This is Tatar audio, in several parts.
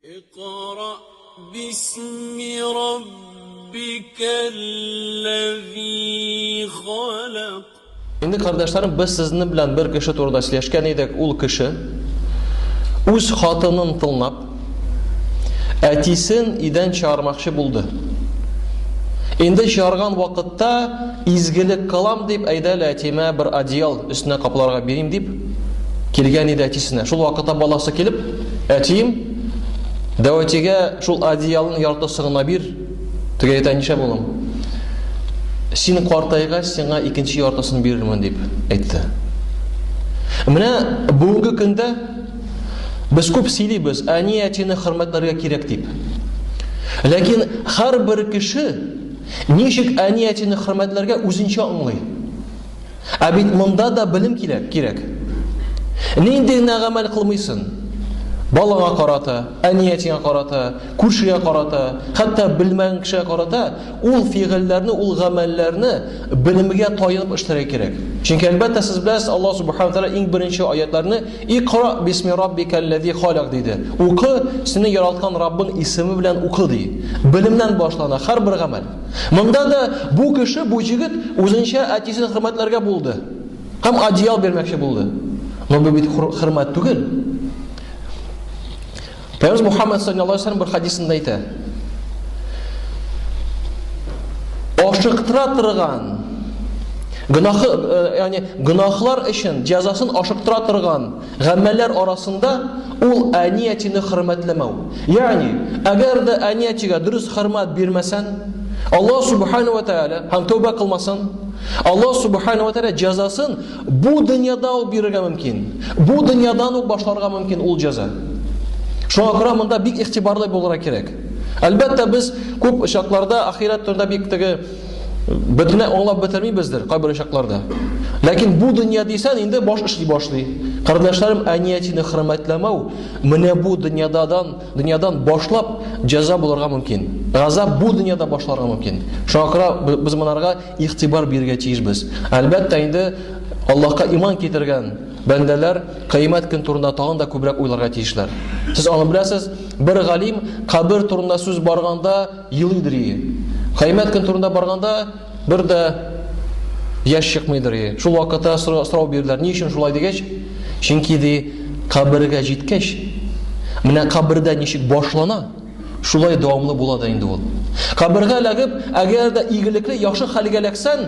اقرأ باسم ربك الذي خلق. Endi qardaşlarım, biz sizni bilan bir kishi to'g'rida so'zlashgan edik. U kishi o'z xotinini tilnab, atisin idan chiqarmoqchi bo'ldi. Endi chiqargan vaqtda izgilik qilam deb aytdi, atima bir adyal ustuna qoplarga bering deb kelgan edi atisine. Shul vaqtda balasi kelib, atim davatiga shul adyalning yartisig'ini bir tuga aytanisha bo'lim. Seni qartayg'ach senga ikkinchi yartisini beraman deb aytdi. Mana bugungi kunda biz ko'p siylaymiz, aniyatini hurmatlarga kerak deb. Lekin har bir kishi nechik aniyatini hurmatlarga o'zincha anglaydi. Abid bunda da bilim kerak. Nendek amal qilmaysan? Balaga qarata, aniyatiga qarata, kurshiga qarata, hatto bilmagan kishiga qarata, ul fi'llarni, ul amallarni bilimiga to'yib ishlash kerak. Chunki albatta siz bilasiz, Alloh subhanahu va taolo eng birinchi oyatlarni Iqro bismi robbikallazi xalaq dedi. O'qi, seni yaratgan Robbing ismi bilan o'qi deydi. Bilimdan boshlanadi har bir amal. Bunda da bu kishi, bu yigit o'zincha atisini hurmatlarga bo'ldi. Ham adiyal bermoqchi bo'ldi. Bu hurmat tugul. Peygamber Muhammed sallallahu aleyhi ve sellem bir hadisinde aytadi. Oşıqtıra turgan günahı, yani günahlar için cezasını oşıqtıra turgan ameller arasında ul aniyetini hürmetlemeu. Yani eğer de aniyetiga dürüst hürmet bermesen, Allah subhanahu ve taala ham tövbe kılmasan, Allah subhanahu ve taala cezasını bu dünyada bererge mümkün. Bu dünyadan başlarga mümkün ul ceza. Şuna göre bunda bir ihtibarlı bo'lsa kerak. Albatta biz ko'p shaqlarda ahiret turida bekdagi bitini anglab bitirmaymizdir, qay bir shaqlarda. Lekin bu dunyo deysan, endi bosh ishlay boshlaydi. Qardoshlarım, aniyatini hurmatlamau, mana bu dunyodan boshlab jazo bo'larga mumkin. G'azab bu dunyoda boshlarga mumkin. Shuna ko'ra biz bunlarga ig'tibor bergachiymiz. Albatta endi Allohga iymon keltirgan bandalar qiyomat kun turida tag'in da ko'proq o'ylarga tegishlar. Siz onu bilasiz, bir g'alim qabr turida so'z borganda yiliydir. Qiyomat kun turida borganda bir da yosh chiqmaydir. Shul vaqtda so'rov berdilar. Ni uchun shulay degach? Chunki de qabrga yetkach, mana qabrda nechik boshlana, shulay davomli bo'ladi endi u. Qabrga lagib, agarda igilikli yaxshi xalgalaksan,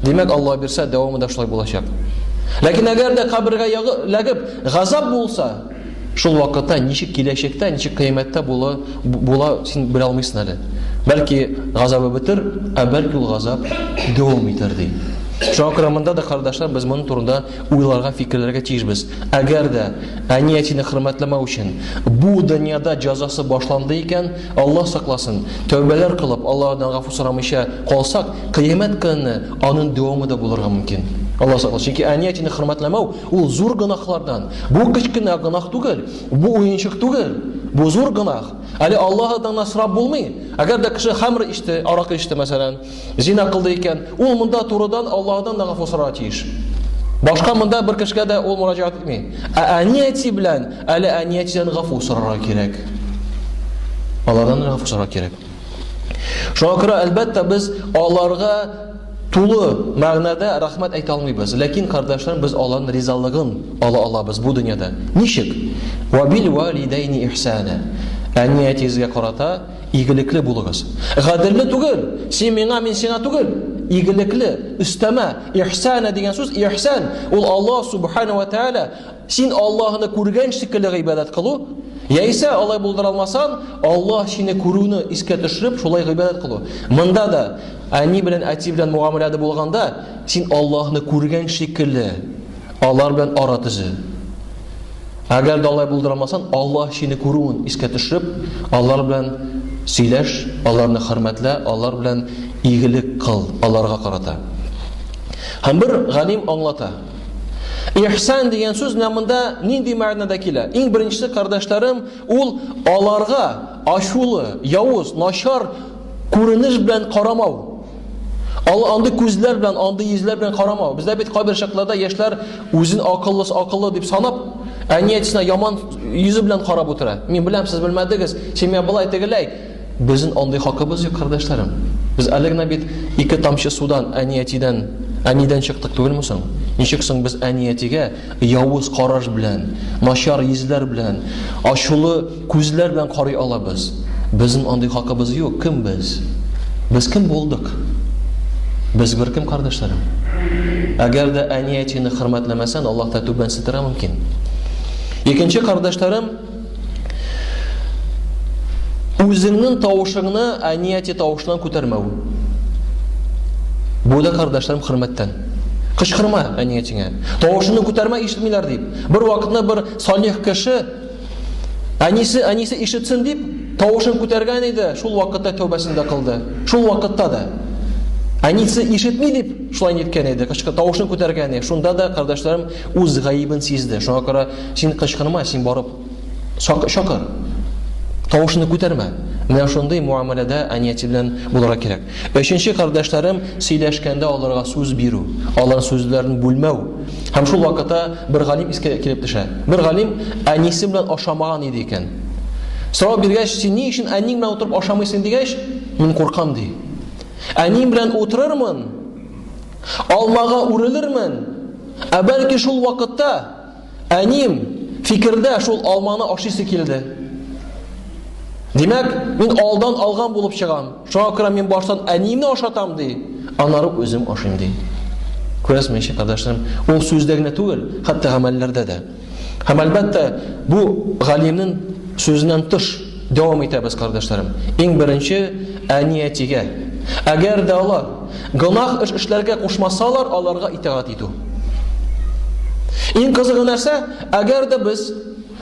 demak Alloh bersa davomida shulay bo'lacak. Lekin agarda qabrga lagib g'azab bo'lsa, shul vaqtda nechik kelajakda, nechik qiyomatda bo'la sen bila olmaysan hali. Balki g'azabi bitir, balki u g'azab davom etardi. Shuna ko'ra bunda da qardoshlar biz buning turida o'ylarga, fikrlarga tegishmiz. Agarda aniyatini hurmatlamoq uchun bu dunyoda jazosi boshlandi ekan, Alloh saqlasin, tavbalar qilib Allohdan g'afur so'ramoqcha qolsak, qiyomat kuni uning davomida bo'larga mumkin. Allah saqlasin. Chunki aniyatini hurmatlamoq u zo'r gunohlardan. Bu kichkina gunoh tugul, bu o'yinchiq tugul. Bu zo'r gunoh. Ali Allohdan nasrab bo'lmay. Agarda kishi xamr ichdi, aroq ichdi masalan, zina qildi ekan, u munda to'g'ridan Allohdan g'afur so'rachish. Boshqa munda bir kishiga da u murojaat etmaydi. Aniyati bilan, ali aniyatidan g'afur so'rar kerak. Allohdan g'afur so'rar kerak. Shuna ko'ra albatta biz Allohga to'li ma'noda rahmat ayta olmaymiz. Lekin qardoshlar, biz Allohning rizoligini olamiz bu dunyoda. Nishik? Va bil validayni ihsana. Aniyatingizga qarata igilikli bo'ling'iz. G'adrli tugul, sen menga, men senga tugul. Igilikli, ustama, ihsana degan so'z, ihsan ul Alloh subhanahu va taolo sen Allohni ko'rgan shekilli ibodat qilu, yeysa Alloh bo'ldira olmasan, Alloh seni ko'ruvni isga tushirib, shulay ibodat qilu. Bunda da ani bilan ati bilan muomalada bo'lganda, sen Allohni ko'rgan shekilli Alloh bilan oratizi. Agar Alloh bo'ldira olmasan, Alloh seni ko'ruvni isga tushirib, Alloh bilan siylash, Allohni hurmatla, Alloh bilan iyilik qil, Allohga qarata. Ham bir g'anim anglata. İhsan degan so'z namında nindi ma'noda keladi? Eng birinchisi qardoshlarım, ul Allohga ashuli, yovuz, noshor ko'rinish bilan qaramau. Andi ko'zlar bilan, andi yuzlar bilan qaramau. Bizda bet qo'yber shaqlarda yoshlar o'zini aqlli deb sanab, әниятисенә яман йөзе белән карап утыра. Мин беләм, сез белмәдегез, семья булай тегеләй. Безнең андый хакыбыз юк, кардәшләрем. Без әле генә бит 2 тамчы судан әнидән чыктык түгелме соң? Ничек соң без әниятигә явыз караш белән, начар йөзләр белән, ачулы күзләр белән карый алабыз? Безнең андый хакыбыз юк. Кем без? Без кем булдык? Без бер кем, кардәшләрем? Әгәр дә әниятине хөрмәтләмәсәң, Аллаһ та түбән сетәрә мөмкин. Икенче, кардәшләрем, үзеңнең тавышыңны әнияти тавышынан күтәрмәү. Бу да, кардәшләрем, хөрмәттән. Кычкырма әниятиңә. Тавышыңны күтәрмә, ишетмиләр дип. Бер вакытны бер салих кеше әнисе ишетсен дип тавышын күтәргән иде. Шул вакытта тәүбәсен дә кылды. Шул вакытта да әнисе ишетми дип шулай ниткән иде. Тавышын күтәргән иде. Шунда да, кардәшләрем, үз гаибен сизде. Шуңа күрә син кычкырма, син барып шакыр. Тавышны күтәрмә. Менә шундый муамаләдә әнияти белән булырга кирәк. Өченче, кардәшләрем, сөйләшкәндә аларга сүз бирү, аларның сүзләрен бүлмәү. Һәм шул вакытта бер галим искә килеп төшә. Бер галим әнисе белән ашамаган иде икән. Сорау биргәч, син ни өчен әниң белән утырып ашамыйсың дигәч, мин куркам ди. Әним белән утырырмын, алмага үрелермен. Бәлки шул вакытта әним фикердә шул алманы ашыйсы килде. Димәк, мин алдан алган булып чыгам. Шуңа күрә мин баштан әниемне ашатам ди, аннары үзем ашыйм ди. Күрәсезме, кардәшләрем, ул сүздә генә түгел, хәтта гамәлләрдә дә. Һәм әлбәттә, бу галимнең сүзеннән тыш дәвам итәбез, кардәшләрем. Иң беренче, әниятигә. Әгәр дә алар гынах эшләргә кушмасалар, аларга итаат итү. Иң кызыгы нәрсә, әгәр дә без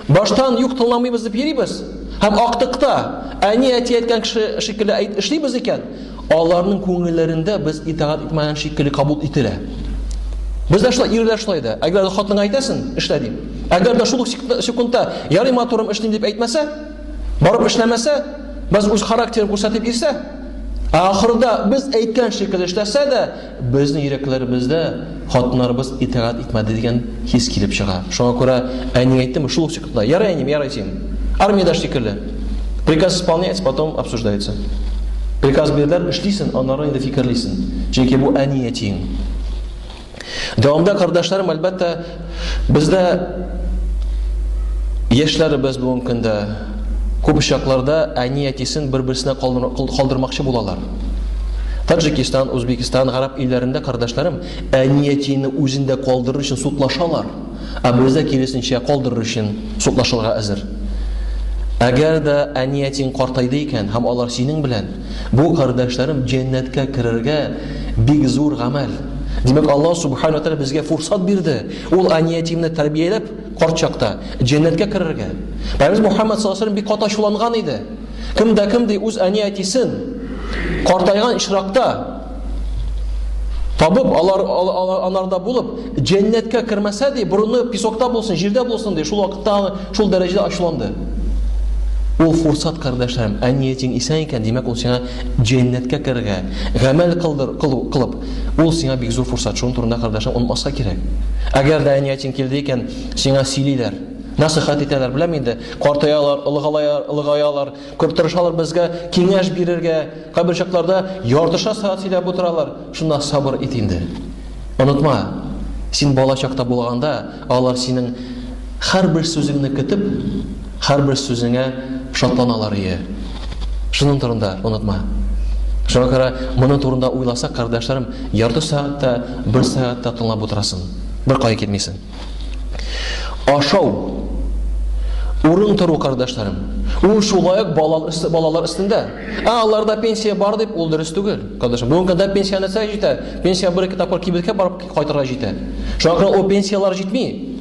баштан юк тыңламыйбыз дип йөрибез, һәм актыкта әнияти әйткән кеше шикелле эшлибез икән, аларның күңелләрендә без итаат итмәгән шикелле кабул ителә. Без дә шулай, ирләр шулай да. Әгәр дә хатынга әйтәсен, эшлә дип. Әгәр дә шул секундта ярый матурым эшлим дип әйтмәсә, барып эшләмәсә, без үз характерын күрсәтеп ирсә, ахырда без әйткән шикелле эшләсә дә, безнең йөрәкләребездә хатыннарыбыз итаат итмәде дигән хис килеп чыга. Шуңа күрә әни әйттеме шул секундта, ярый әним, ярый син. Армияда шикелле. Приказ исполняется, потом обсуждается. Приказ бирәләр, эшлисен, аннары инде фикерлисен. Чөнки бу әниятиң. Дәвамда, кардәшләрем, әлбәттә, бездә яшьләребез бүгенге көндә күп чакларда әниятисен бер-берсенә калдырмакчы булалар. Таджикистан, Үзбекистан, Гарап илләрендә, кардәшләрем, әниятине үзендә калдырыр өчен судлашалар. Бездә киресенчә калдырыр өчен судлашырга әзер. Әгәр дә әниятин картайды икән, һәм алар синең белән, бу, кардәшләрем, җәннәткә керергә бик зур гамәл. Димәк, Аллаһ субханаһу ва тааля безгә фурсат бирде. Ул әниятимне тәрбияләп, карт чакта җәннәткә керергә. Пәйгамбер Мөхәммәд саллаллаһу алейһи ва саллям бик каташуланган иде. Кемдә үз әниятисен картайган ишракта табып, анарда булып, җәннәткә кермәсә ди, бурыны песокта булсын, җирдә булсын ди, шул вакытта шул дәрәҗәдә ачуланды. Ул фурсат, кардәшләрем, әниятиң исән икән, димәк, ул сиңа җәннәткә керергә, гамәл кылып, ул сиңа бик зур фурсат. Шуның турында, кардәшләрем, онытмаска кирәк. Әгәр дә әниятиң килде икән, сиңа сөйлиләр, насихат итәләр, беләм инде, картаялар, ылгаялар, тырышалар безгә киңәш бирергә, кайбер чакларда яртыша сәгать сөйләп утыралар. Шунда сабыр ит инде. Онытма, син бала чакта булганда, алар синең һәрбер сүзеңне көтеп, һәрбер сүзеңә шатланалар ие. Шуның турында онытма. Шуңа күрә моның турында уйласак, кардәшләрем, ярты сәгатьтә, бер сәгатьтә тыңлап утырасың. Бер кая китмисең. Ашау, урын тору, кардәшләрем. Ул шулай ук балалар өстендә. Аларда пенсия бар дип, ул дөрес түгел. Кардәшләрем, бүген көндә пенсия нәрсә җитә? Пенсия бер-ике тапкыр кибеткә барып кайтырга җитә. Шуңа күрә ул пенсиялар җитми.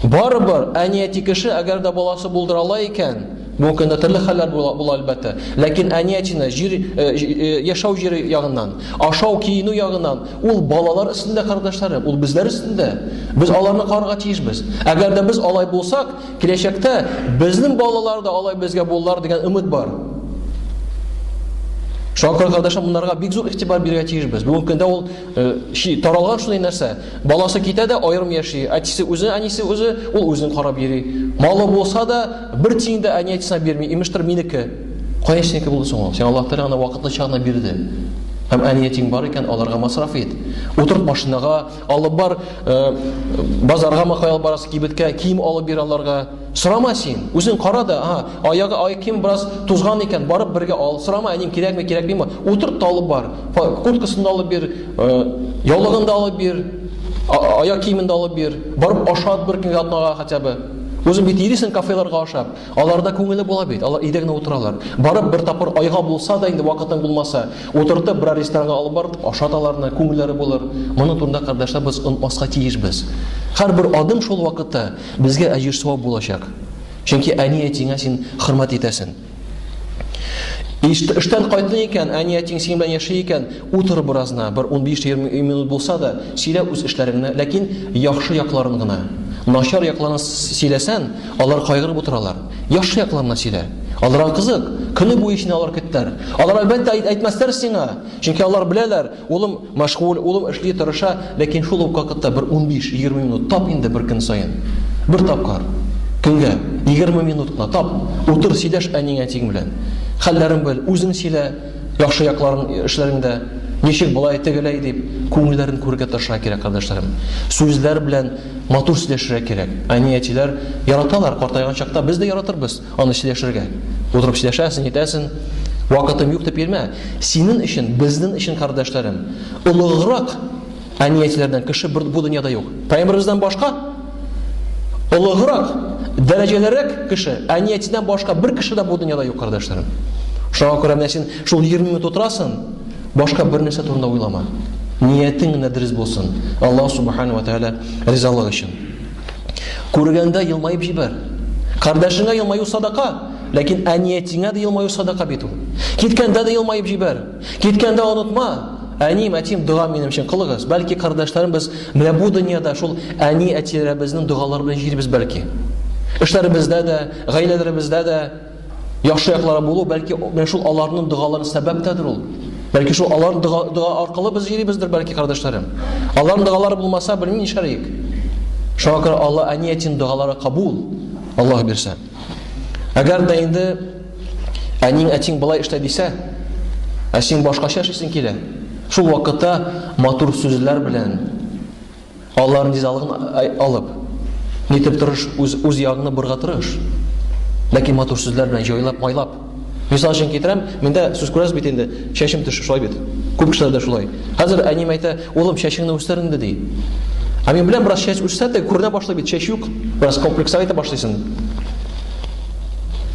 Барыбер әнияти кеше, әгәр дә баласы булдыра ала икән, бу көндә төрле хәлләр була әлбәттә. Ләкин әниятине яшәү җире ягыннан, ашау, киенү ягыннан, ул балалар өстендә, кардәшләрем, ул безләр өстендә. Без аларны карарга тиешбез. Әгәр дә без алай булсак, киләчәктә безнең балалар да алай безгә булалар дигән өмет бар. Шуңа күрә кардәшләр, монларга бик зур игътибар бирергә тиешбез. Бүгенге көндә ул таралган шундый нәрсә. Баласы китә дә аерым яши, әтисе үзе, әнисе үзе, ул үзен карап йөри. Малы булса да бер тиң дә әниятисенә бирми, имештер минеке. Кая синеке булды соң ул? Син Аллаһ Тәгалә аны вакытлы чагына бирде. Һәм әниятең бар икән, аларга масраф ит. Утырып машинага, алып бар, базарга махаял барасы кибеткә, кием алып бир аларга. Сорама син, үзең кара да, аягы кием бераз тузган икән, барып бергә ал. Сорама, әним кирәкме, кирәкмиме? Утырып та алып бар. Курткасын да алып бир, яулыгын да алып бир, аяк киемен дә алып бир. Барып ашат бер көнгә атнага хотя бы. Үзең бит йөрисең кафеларга ашап. Аларда күңеле була бит. Алар идегенә утыралар. Барып бер тапыр айга булса да инде вакытың булмаса, утыртып бер ресторанга алып барып ашаталарны, күңелләре булыр. Моны турында кардәшләр без онмаска тиешбез. Һәрбер адым шул вакытта безгә әҗир савап булачак. Чөнки әниятеңә син хөрмәт итәсең. Эштән кайтты икән, әниятең син белән яши икән, утыр беразна, бер 15-20 минут булса да, сөйлә үз эшләреңне, ләкин яхшы якларын гына. Начар якларын сөйләсәң, алар кайгырып утыралар. Яхшы якларына сөйлә. Аларга кызык, көне буе сине алар көттәр. Алар әлбәттә әйтмәсләр сиңа, чөнки алар беләләр, улым мәшгуль, улым эшли тырыша, ләкин шул ук вакытта бер 15-20 минут тап инде бер көн саен. Бер тапкар. Көнгә 20 минут кына тап, утыр сөйләш әниятең белән. Хәлләрен бел, үзең сөйлә, яхшы якларын эшләреңдә, ничек булай тегеләй дип, күңелләрен күрергә тырышырга кирәк, кардәшләрем. Сүзләр белән матур сөйләшергә кирәк. Әниятиләр яраталар, картайган чакта без дә яратырбыз аны сөйләшергә. Утырып сөйләшәсең, әйтәсең, вакытым юк дип йөрмә. Синең өчен, безнең өчен, кардәшләрем, улыграк әниятиләрдән кеше бу дөньяда юк. Пәйгамбәребездән башка улыграк, дәрәҗәлерәк кеше, әниятидән башка бер кеше дә бу дөньяда юк, кардәшләрем. Шуңа күрә менә син шул 20 минут утырасың, башка бер нәрсә турында уйлама. Ниятең генә дөрес булсын. Аллаһ Субханаһу ва Тааля ризалыгы өчен. Күргәндә елмаеп җибәр. Кардәшеңә елмаю садака, ләкин әниятеңә дә елмаю садака бит ул. Киткәндә дә елмаеп җибәр. Киткәндә унытма. Әни, әтим дуа минем өчен кылыгыз. Бәлки кардәшләрем без менә бу дөньяда шул әни әтиләребезнең дуалары белән җирбез бәлки. Эшләребездә дә, гаиләләребездә дә яхшы яклары булу, бәлки менә шул аларның дуаларын сәбәптәдер ул. Бәлки шул аларның дуа аркылы без җирибездер бәлки, кардәшләрем. Аларның дуалары булмаса, белмим нишәрик. Шуңа күрә Алла әниятин дуалары кабул. Аллаһ бирсә. Әгәр дә инде әнин әтиң булай эшлә дисә, син башкача эшлисең килә. Шул вакытта матур сүзләр белән аларның ризалыгын алып, нитеп тырыш, үз ягыңны бурга тырыш. Ләкин матур сүзләр белән җайлап, майлап. Мисал өчен китерәм, миндә сүз күрәсез бит инде, чәчем төш шулай бит. Күп кешеләрдә шулай. Хәзер әним әйтә, улым, чәчеңне үстер инде ди. Мин белән бераз чәч үссә дә күренә башлый бит, чәч юк. Бераз комплекслар итә башлыйсың.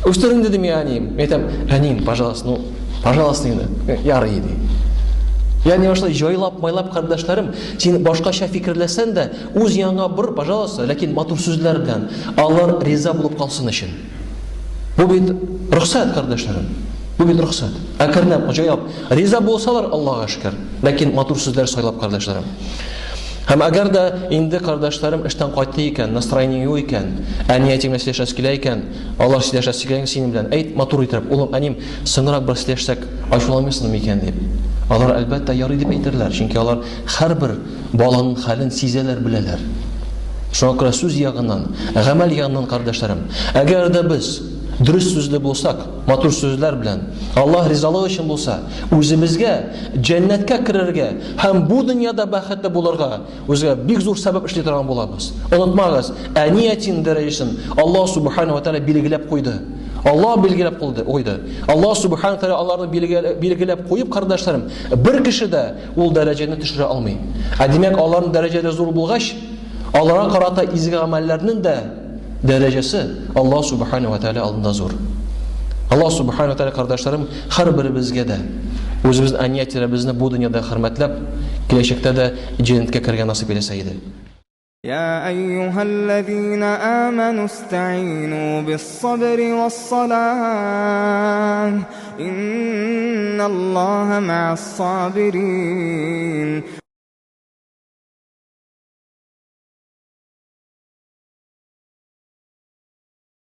Үстер инде дим әним. Әйтәм, әним, пожалуйста, пожалуйста инде. Ярый ди. Ягъни башлай җайлап, майлап, кардәшләрем, син башкача фикерләсәң дә, үз янга бер, пожалуйста, ләкин матур сүзләр белән алар риза булып калсын өчен. Бу бит рөхсәт, кардәшләрем. Бу бит рөхсәт. Әкренләп, җайлап, риза булсалар, Аллаһка шөкер. Ләкин матур сүзләр сайлап, кардәшләрем. Һәм әгәр дә инде кардәшләрем эштән кайтты икән, настроение юк икән, әниятең белән сөйләшәсе килә икән, Аллаһ сөйләшәсе килә синең белән, әйт матур итеп, улым, әним, соңрак бер сөйләшсәк, ачуламыйсыңмы икән дип. Алар әлбәттә ярый дип әйтерләр, чөнки алар һәрбер баланың хәлен сизәләр, беләләр. Шуңа күрә сүз ягыннан, гамәл ягыннан, кардәшләрем, әгәр дә без дөрес сүзле булсак, матур сүзләр белән, Аллаһ ризалыгы өчен булса, үзебезгә җәннәткә керергә һәм бу дөньяда бәхетле булырга үзгә бик зур сәбәп эшли торган булабыз. Онытмагыз, әниятин дәрәҗәсен Аллаһ Субханаһу ва Тааля билгеләп куйды. Аллаһ билгеләп куйды. Аллаһ Субханаһу ва Тааля аларны билгеләп куеп, кардәшләрем, бер кеше дә ул дәрәҗәне төшерә алмый. Димәк, аларның дәрәҗәсе зур булгач, аларга карата изге гамәлләрнең дә дәрәҗәсе Аллаһ Субханаһу ва Тааля алдында зур. Аллаһ Субханаһу ва Тааля, кардәшләрем, һәрберебезгә дә үзебезнең әниятебезне бу дөньяда хөрмәтләп, киләчәктә дә җәннәткә кергән насыйп итсә иде. يا أيها الذين آمنوا استعينوا بالصبر والصلاة إن الله مع الصابرين